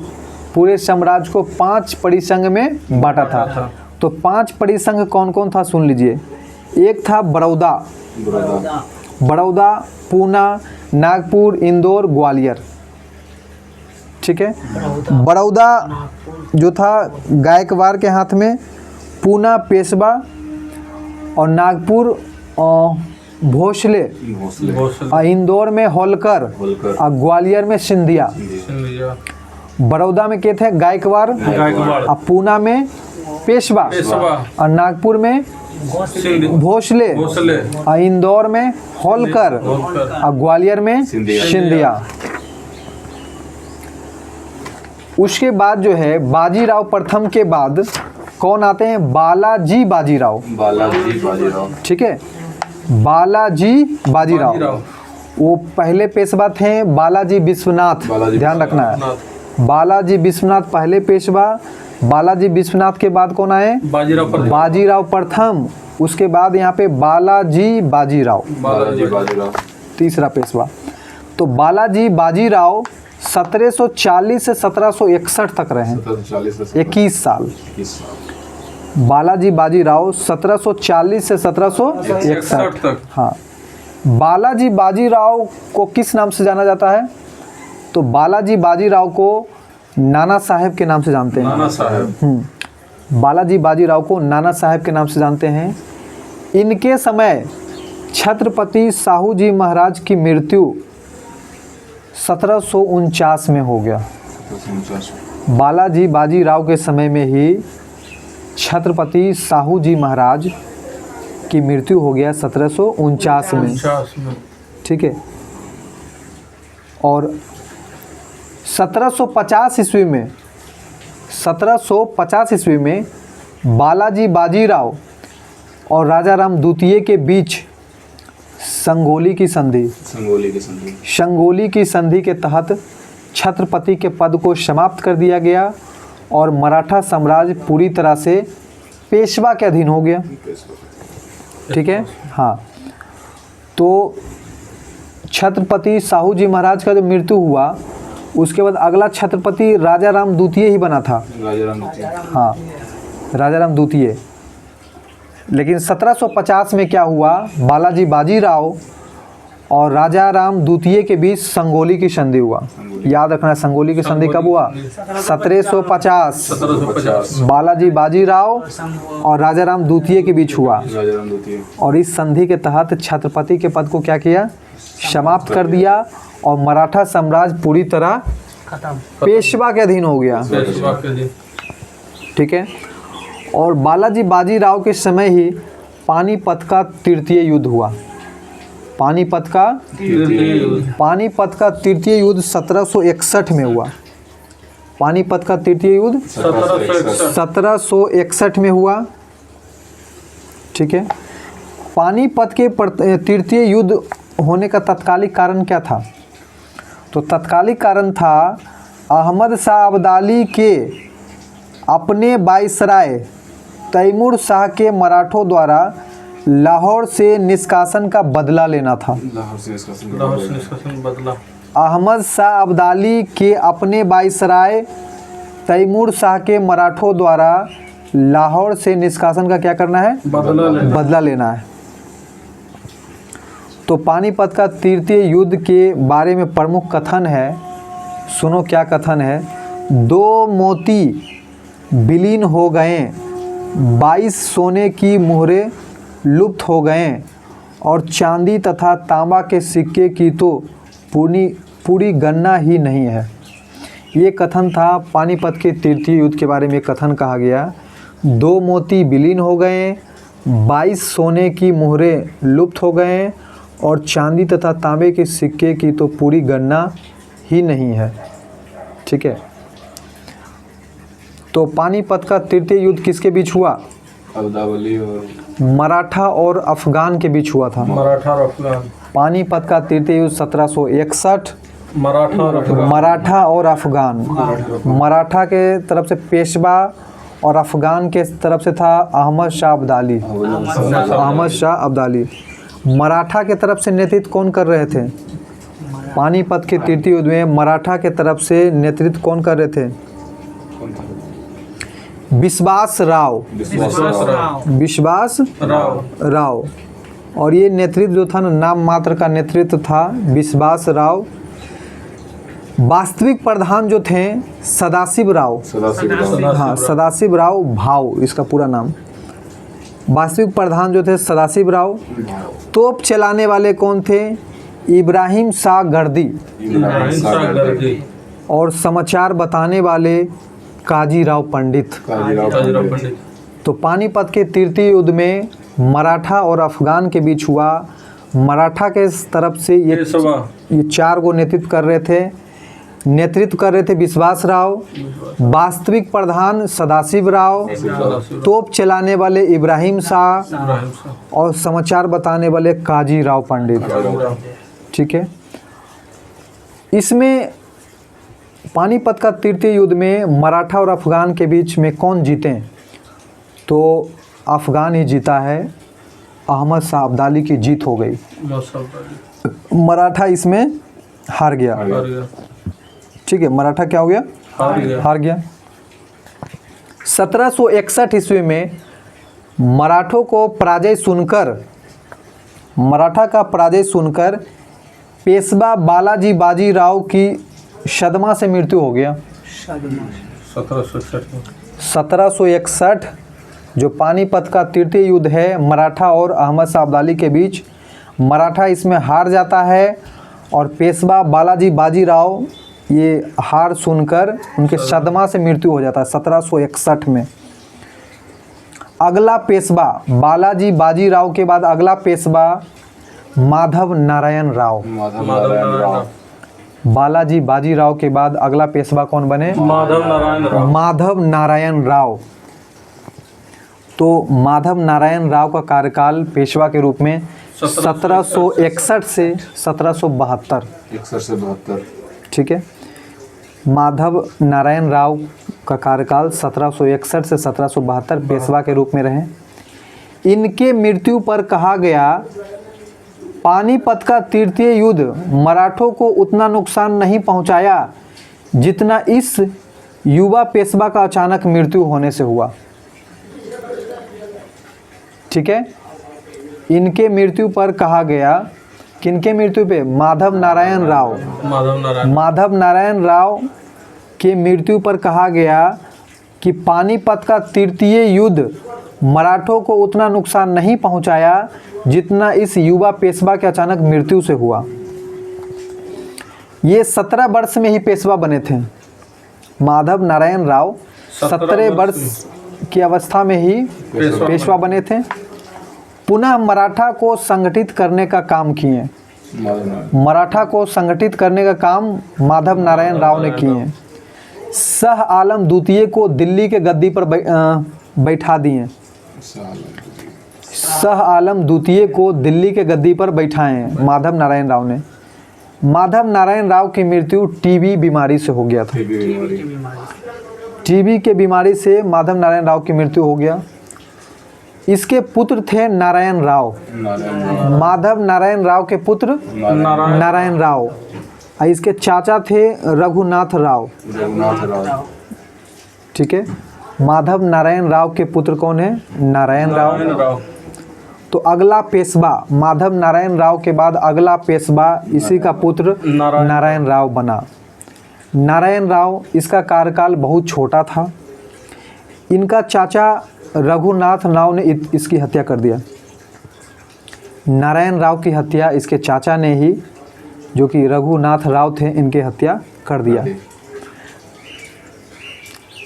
पूरे साम्राज्य को 5 परिसंघ में बांटा था। तो 5 परिसंघ कौन कौन था सुन लीजिए। एक था बड़ौदा, पूना, नागपुर, इंदौर, ग्वालियर। ठीक है। बड़ौदा जो था गायकवाड़ के हाथ में, पूना पेशवा और नागपुर भोसले, और इंदौर में होलकर और ग्वालियर में सिंधिया। बड़ौदा में के थे? गायकवाड़। और पूना में पेशवा और नागपुर में भोसले और इंदौर में होलकर और ग्वालियर में सिंधिया। उसके बाद जो है बाजीराव प्रथम के बाद कौन आते हैं? बालाजी बाजीराव। ठीक है, बालाजी बाजीराव। वो पहले पेशवा थे बालाजी विश्वनाथ, ध्यान रखना है। बालाजी विश्वनाथ पहले पेशवा। बालाजी विश्वनाथ के बाद कौन आए? बाजीराव प्रथम। उसके बाद यहाँ पे बालाजी बाजीराव, तीसरा पेशवा। तो बालाजी बाजीराव 1740 से 1761 तक रहे, 21 साल। बालाजी बाजीराव 1740 से 1761
तक।
हाँ। बालाजी बाजीराव को किस नाम से जाना जाता है? तो बालाजी बाजीराव को नाना साहेब के नाम से जानते हैं।
नाना साहेब।
बालाजी बाजीराव को नाना साहेब के नाम से जानते हैं। इनके समय छत्रपति साहू जी महाराज की मृत्यु 1749 में हो गया। बालाजी बाजीराव के समय में ही छत्रपति साहू जी महाराज की मृत्यु हो गया 1749 में। ठीक है। और 1750 ईस्वी में बालाजी बाजीराव और राजा राम द्वितीय के बीच संगोली की संधि के तहत छत्रपति के पद को समाप्त कर दिया गया और मराठा साम्राज्य पूरी तरह से पेशवा के अधीन हो गया। ठीक है। हाँ। तो छत्रपति साहू जी महाराज का जब मृत्यु हुआ उसके बाद अगला छत्रपति राजा राम द्वितीय ही बना था। हाँ, राजा राम द्वितीय। लेकिन 1750 में क्या हुआ? बालाजी बाजीराव और राजा राम द्वितीय के बीच संगोली की संधि हुआ। याद रखना, संगोली की संधि कब हुआ? 1750। बालाजी बाजीराव और राजा राम द्वितीय के बीच हुआ और इस संधि के तहत छत्रपति के पद को क्या किया? समाप्त कर दिया और मराठा साम्राज्य पूरी तरह पेशवा के अधीन हो गया। ठीक है। और बालाजी बाजीराव के समय ही पानीपत का तृतीय युद्ध हुआ। पानीपत का तृतीय युद्ध 1761 में हुआ। पानीपत का तृतीय युद्ध 1761 में हुआ। ठीक है। पानीपत के तृतीय युद्ध होने का तत्कालिक कारण क्या था? तो तत्कालिक कारण था अहमद शाह अब्दाली के अपने वाइसराय तैमूर शाह के मराठों द्वारा लाहौर से निष्कासन का बदला लेना था। अहमद शाह अब्दाली के अपने वाइसराय तैमूर शाह के मराठों द्वारा लाहौर से निष्कासन का क्या करना है? बदला लेना है। तो पानीपत का तृतीय युद्ध के बारे में प्रमुख कथन है। सुनो क्या कथन है। 2 मोती विलीन हो गए, 22 सोने की मुहरें लुप्त हो गए और चांदी तथा तांबा के सिक्के की तो पूरी गणना ही नहीं है। ये कथन था पानीपत के तृतीय युद्ध के बारे में कथन कहा गया। 2 मोती विलीन हो गए, 22 सोने की मोहरें लुप्त हो गए और चांदी तथा तांबे के सिक्के की तो पूरी गणना ही नहीं है। ठीक है, तो पानीपत का तृतीय युद्ध किसके बीच हुआ?
अब्दावली और
मराठा और अफगान के बीच हुआ था।
मराठा और अफगान।
पानीपत का तृतीय युद्ध 1761।
मराठा और अफगान।
मराठा और अफगान। मराठा के तरफ से पेशवा और अफगान के तरफ से था अहमद शाह अब्दाली। अहमद शाह अब्दाली। मराठा के तरफ से नेतृत्व कौन कर रहे थे? पानीपत के तृतीय युद्ध में मराठा के तरफ से नेतृत्व कौन कर रहे थे? विश्वास राव। विश्वास राव। और ये नेतृत्व जो था ना, नाम मात्र का नेतृत्व था विश्वास राव। वास्तविक प्रधान जो थे सदाशिव राव। हाँ, सदाशिव राव भाव इसका पूरा नाम। वास्तविक प्रधान जो थे सदाशिव राव। तोप चलाने वाले कौन थे? इब्राहिम शाह गर्दी। और समाचार बताने वाले काजी राव पंडित। तो पानीपत के तृतीय युद्ध में मराठा और अफगान के बीच हुआ। मराठा के तरफ से ये 4 को नेतृत्व कर रहे थे विश्वास राव, वास्तविक प्रधान सदाशिव राव, तोप चलाने वाले इब्राहिम शाह और समाचार बताने वाले काजी राव पंडित। ठीक है, इसमें पानीपत का तृतीय युद्ध में मराठा और अफगान के बीच में कौन जीते? तो अफगान ही जीता है। अहमद शाह अब्दाली की जीत हो गई। मराठा इसमें हार गया। ठीक है, मराठा क्या हो गया? हार गया। 1761 ईस्वी में मराठा का पराजय सुनकर पेशवा बालाजी बाजीराव की सदमा से मृत्यु हो गया। 1761 जो पानीपत का तृतीय युद्ध है मराठा और अहमद शाह अब्दाली के बीच, मराठा इसमें हार जाता है और पेशवा बालाजी बाजीराव ये हार सुनकर उनके सदमा से मृत्यु हो जाता है 1761 में। अगला पेशवा बालाजी बाजीराव के बाद अगला पेशवा माधव नारायण राव। बालाजी बाजीराव के बाद अगला पेशवा कौन बने? माधव नारायण राव। तो माधव नारायण राव का कार्यकाल पेशवा के रूप में 1761 से 1772।
61 से 72।
ठीक है, माधव नारायण राव का कार्यकाल 1761 से 1772 पेशवा के रूप में रहे। इनके मृत्यु पर कहा गया पानीपत का तृतीय युद्ध मराठों को उतना नुकसान नहीं पहुंचाया जितना इस युवा पेशवा का अचानक मृत्यु होने से हुआ। ठीक है, इनके मृत्यु पर कहा गया, किनके मृत्यु पे? माधव नारायण राव के मृत्यु पर कहा गया कि पानीपत का तृतीय युद्ध मराठों को उतना नुकसान नहीं पहुंचाया जितना इस युवा पेशवा के अचानक मृत्यु से हुआ। ये 17 वर्ष में ही पेशवा बने थे। माधव नारायण राव 17 वर्ष की अवस्था में ही पेशवा बने थे। पुनः मराठा को संगठित करने का काम किए। मराठा को संगठित करने का काम माधव नारायण राव ने किए। शाह आलम द्वितीय को दिल्ली के गद्दी पर बैठा दिए। शाह आलम द्वितीय को दिल्ली के गद्दी पर बैठाए माधव नारायण राव ने। माधव नारायण राव की मृत्यु टीबी बीमारी से हो गया था। टीबी के बीमारी से माधव नारायण राव की मृत्यु हो गया। इसके पुत्र थे नारायण राव। माधव नारायण राव के पुत्र नारायण राव। इसके चाचा थे रघुनाथ राव। ठीक है, माधव नारायण राव के पुत्र कौन है? नारायण राव। तो अगला पेशवा माधव नारायण राव के बाद अगला पेशवा इसी का पुत्र नारायण राव बना। नारायण राव, इसका कार्यकाल बहुत छोटा था। इनका चाचा रघुनाथ राव ने इसकी हत्या कर दिया। नारायण राव की हत्या इसके चाचा ने ही जो कि रघुनाथ राव थे, इनके हत्या कर दिया।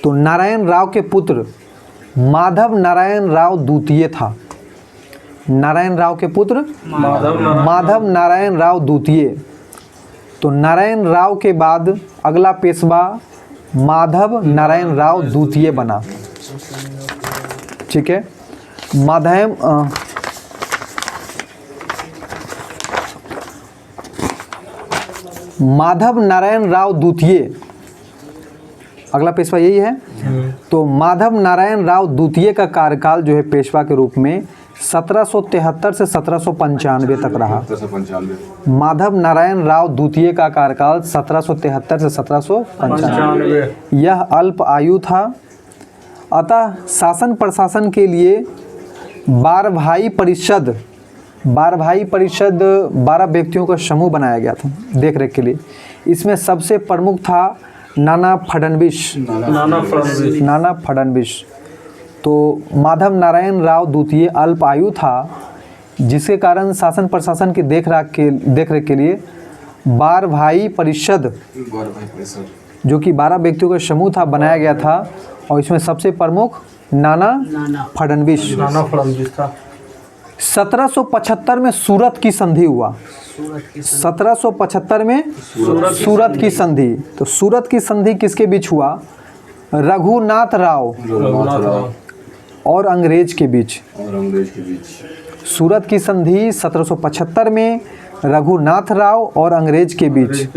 तो नारायण राव के पुत्र माधव नारायण राव द्वितीय था। नारायण राव के पुत्र माधव नारायण राव द्वितीय। तो नारायण राव के बाद अगला पेशवा माधव नारायण राव द्वितीय बना। ठीक है, माधव नारायण राव द्वितीय, अगला पेशवा यही है। तो माधव नारायण राव द्वितीय का कार्यकाल जो है पेशवा के रूप में 1773 से 1795 तक रहा।
1795।
माधव नारायण राव द्वितीय का कार्यकाल 1773 से 1795। यह अल्प आयु था, अतः शासन प्रशासन के लिए 12 परिषद 12 व्यक्तियों का समूह बनाया गया था देखरेख के लिए। इसमें सबसे प्रमुख था नाना फडणवीस। तो माधव नारायण राव द्वितीय अल्प आयु था, जिसके कारण शासन प्रशासन की देखरेख के लिए 12 परिषद जो कि 12 व्यक्तियों का समूह था बनाया गया था, और इसमें सबसे प्रमुख नाना फडणवीस
था।
1775 में सूरत की संधि हुआ। 1775 में सूरत की संधि। तो सूरत की संधि किसके बीच हुआ? रघुनाथ राव और अंग्रेज के बीच। सूरत की संधि 1775 में रघुनाथ राव और अंग्रेज के बीच।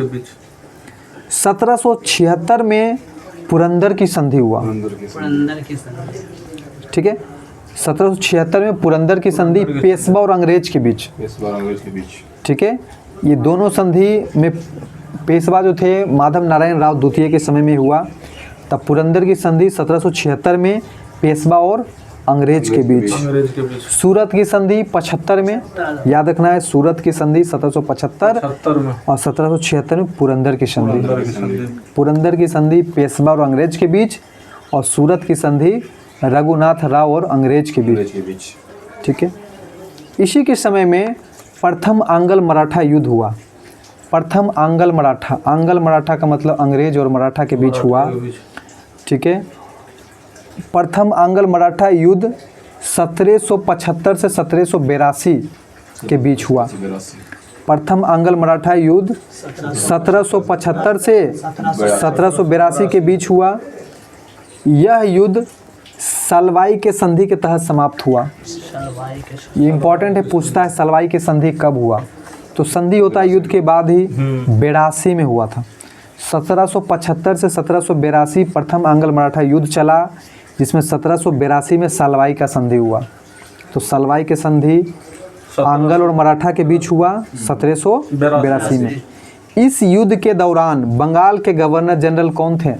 1776 में पुरंदर की संधि हुआ। ठीक है, 1776 में पुरंदर की संधि पेशवा और अंग्रेज के बीच। ठीक है, ये दोनों संधि में पेशवा जो थे माधव नारायण राव द्वितीय के समय में हुआ। तब पुरंदर की संधि 1776 में पेशवा और अंग्रेज के बीच। सूरत की संधि 75 में, याद रखना है, सूरत की संधि 1775 और 1776 में पुरंदर की संधि। पुरंदर की संधि पेशवा और अंग्रेज के बीच, और सूरत की संधि रघुनाथ राव और अंग्रेज के बीच। ठीक है, इसी के समय में प्रथम आंग्ल मराठा युद्ध हुआ। प्रथम आंग्ल मराठा का मतलब अंग्रेज और मराठा के बीच हुआ। ठीक है, प्रथम आंग्ल मराठा युद्ध 1775 से 1782 के बीच हुआ। प्रथम आंग्ल मराठा युद्ध 1775 से 1782 के बीच हुआ। यह युद्ध सलवाई के संधि के तहत समाप्त हुआ। ये इम्पोर्टेंट है, पूछता है सलवाई के संधि कब हुआ। तो संधि होता है युद्ध के बाद ही, 82 में हुआ था। 1775 से 1782 प्रथम आंग्ल मराठा युद्ध चला, जिसमें 1782 में सलवाई का संधि हुआ। तो सलवाई के संधि आंग्ल और मराठा के बीच हुआ 1782 में। इस युद्ध के दौरान बंगाल के गवर्नर जनरल कौन थे?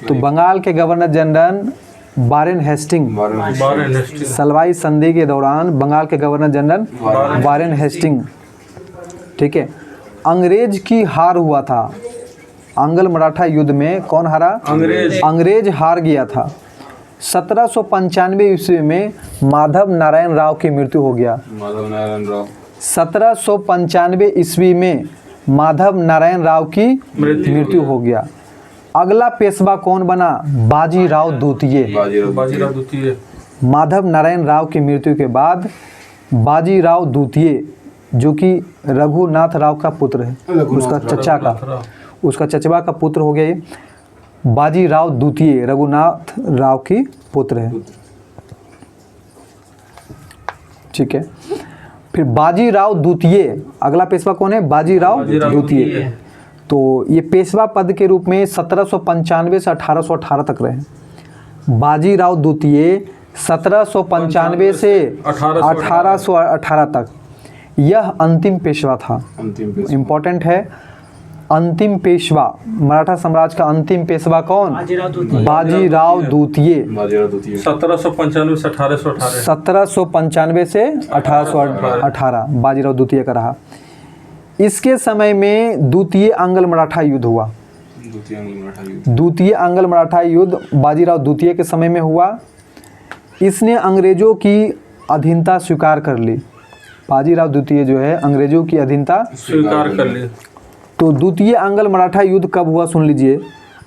तो बंगाल के governor general Warren Hasting. Salwai संधि के दौरान बंगाल के गवर्नर जनरल वारेन हेस्टिंग। ठीक है, अंग्रेज की हार हुआ था। आंग्ल मराठा युद्ध में कौन हारा? अंग्रेज हार गया था। 1795 ईस्वी में माधव नारायण राव की मृत्यु हो गया। 1795 ईस्वी में माधव नारायण राव की मृत्यु हो गया। अगला पेशवा कौन बना? बाजीराव द्वितीय। माधव नारायण राव की मृत्यु के बाद बाजीराव द्वितीय, जो कि रघुनाथ राव का पुत्र है, उसका चचबा का पुत्र हो गया। ये बाजीराव द्वितीय रघुनाथ राव की पुत्र है। ठीक है, फिर बाजीराव द्वितीय, अगला पेशवा कौन है? बाजीराव द्वितीय। तो ये पेशवा पद के रूप में 1795 से 1818 तक रहे। बाजीराव द्वितीय 1795 से 1818 तक। यह अंतिम पेशवा था। इम्पोर्टेंट है, अंतिम पेशवा, मराठा साम्राज्य का अंतिम पेशवा कौन? बाजीराव द्वितीय।
1795 से 1818।
1795 से 1818 बाजीराव द्वितीय का रहा। इसके समय में द्वितीय आंग्ल मराठा युद्ध हुआ। द्वितीय आंग्ल मराठा युद्ध बाजीराव द्वितीय के समय में हुआ। इसने अंग्रेजों की अधीनता स्वीकार कर ली। बाजीराव द्वितीय जो है अंग्रेजों की अधीनता
स्वीकार कर ली।
तो द्वितीय आंग्ल मराठा युद्ध कब हुआ सुन लीजिए,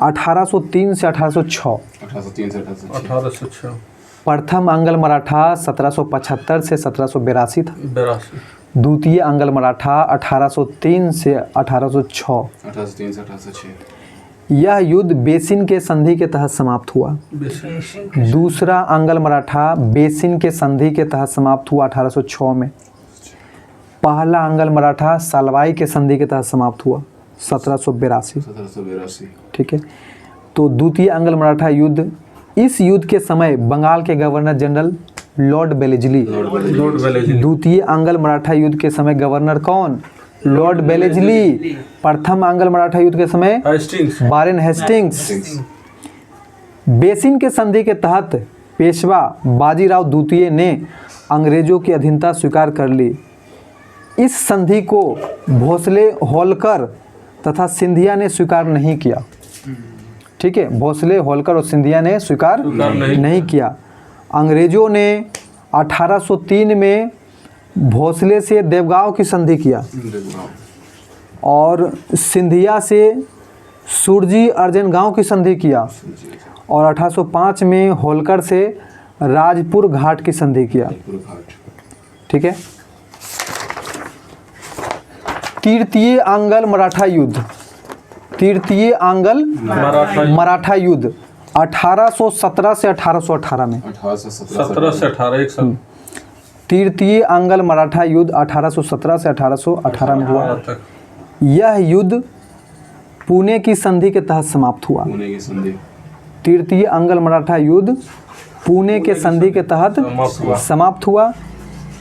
1803 से 1806।
1803 से 1806।
1806
प्रथम आंग्ल मराठा 1775 से 1782 था।
82
द्वितीय आंग्ल मराठा 1803 से 1806।
1803 से 1806।
यह युद्ध बेसिन के संधि के तहत समाप्त हुआ। दूसरा आंग्ल मराठा बेसिन के संधि के तहत समाप्त हुआ 1806 में। पहला आंग्ल मराठा सालवाई के संधि के तहत समाप्त हुआ 1782।
1782।
ठीक है। तो द्वितीय आंग्ल मराठा युद्ध, इस युद्ध के समय बंगाल के governor general Lord Wellesley.
Lord Wellesley.
द्वितीय आंग्ल मराठा युद्ध के समय गवर्नर कौन? Lord Wellesley. प्रथम आंग्ल मराठा युद्ध के समय
हेस्टिंग्स।
Warren Hastings. बेसिन के संधि के तहत पेशवा बाजीराव द्वितीय ने अंग्रेजों की अधीनता स्वीकार कर ली। इस संधि को भोसले, होलकर तथा सिंधिया ने स्वीकार नहीं किया। ठीक है, भोसले, होलकर और सिंधिया ने स्वीकार नहीं किया। अंग्रेजों ने 1803 में भोसले से देवगांव की संधि किया और सिंधिया से सुरजी अर्जन गांव की संधि किया और 1805 में होलकर से राजपुर घाट की संधि किया। ठीक है। तृतीय आंग्ल मराठा युद्ध, तृतीय आंग्ल मराठा युद्ध 1817 से 1818 में।
17 से 18 एक साल।
तृतीय आंग्ल मराठा युद्ध 1817 से 1818 में हुआ। यह युद्ध पुणे की संधि के तहत समाप्त हुआ।
पुणे की संधि।
तृतीय आंग्ल मराठा युद्ध पुणे के संधि के तहत समाप्त हुआ।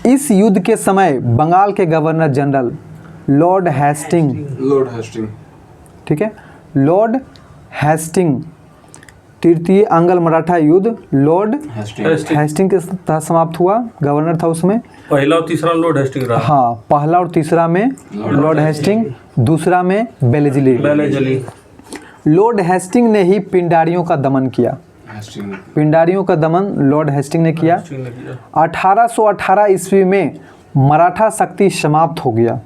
इस युद्ध के समय बंगाल के गवर्नर जनरल लॉर्ड हेस्टिंग, ठीक है, लॉर्ड हेस्टिंग। तृतीय आंग्ल मराठा युद्ध लॉर्ड हेस्टिंग के तहत समाप्त हुआ। गवर्नर था उसमें।
पहला और तीसरा लॉर्ड हेस्टिंग रहा।
हाँ, पहला और तीसरा में लॉर्ड हेस्टिंग, दूसरा में वेलेजली। लॉर्ड हेस्टिंग ने ही पिंडारियों का दमन किया। पिंडारियों का दमन लॉर्ड हेस्टिंग ने किया। 1818 ईस्वी में मराठा शक्ति समाप्त हो गया।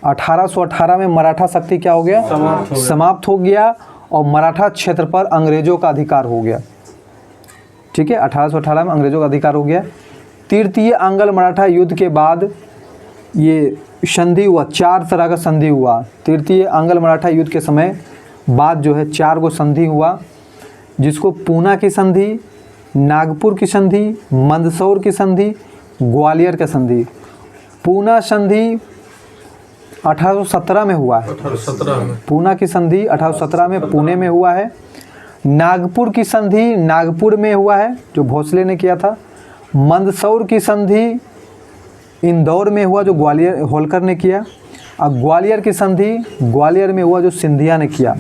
1818 में मराठा शक्ति क्या हो गया? समाप्त हो गया और मराठा क्षेत्र पर अंग्रेजों का अधिकार हो गया। ठीक है, 1818 में अंग्रेजों का अधिकार हो गया। तृतीय आंग्ल मराठा युद्ध के बाद ये संधि हुआ, 4 तरह का संधि हुआ। तृतीय आंग्ल मराठा युद्ध के समय बाद जो है 4 गो संधि हुआ, जिसको पूना की संधि, नागपुर की संधि, मंदसौर की संधि, ग्वालियर की संधि। पूना संधि 1817 में हुआ है।
1817 में।
पूना की संधि 1817 में पुणे में हुआ है। नागपुर की संधि नागपुर में हुआ है, जो भोसले ने किया था। मंदसौर की संधि इंदौर में हुआ, जो ग्वालियर होलकर ने किया। और ग्वालियर की संधि ग्वालियर में हुआ, जो सिंधिया ने किया।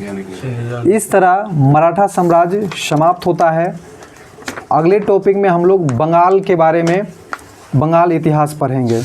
इस तरह मराठा साम्राज्य समाप्त होता है। अगले टॉपिक में हम लोग बंगाल के बारे में, बंगाल इतिहास पढ़ेंगे।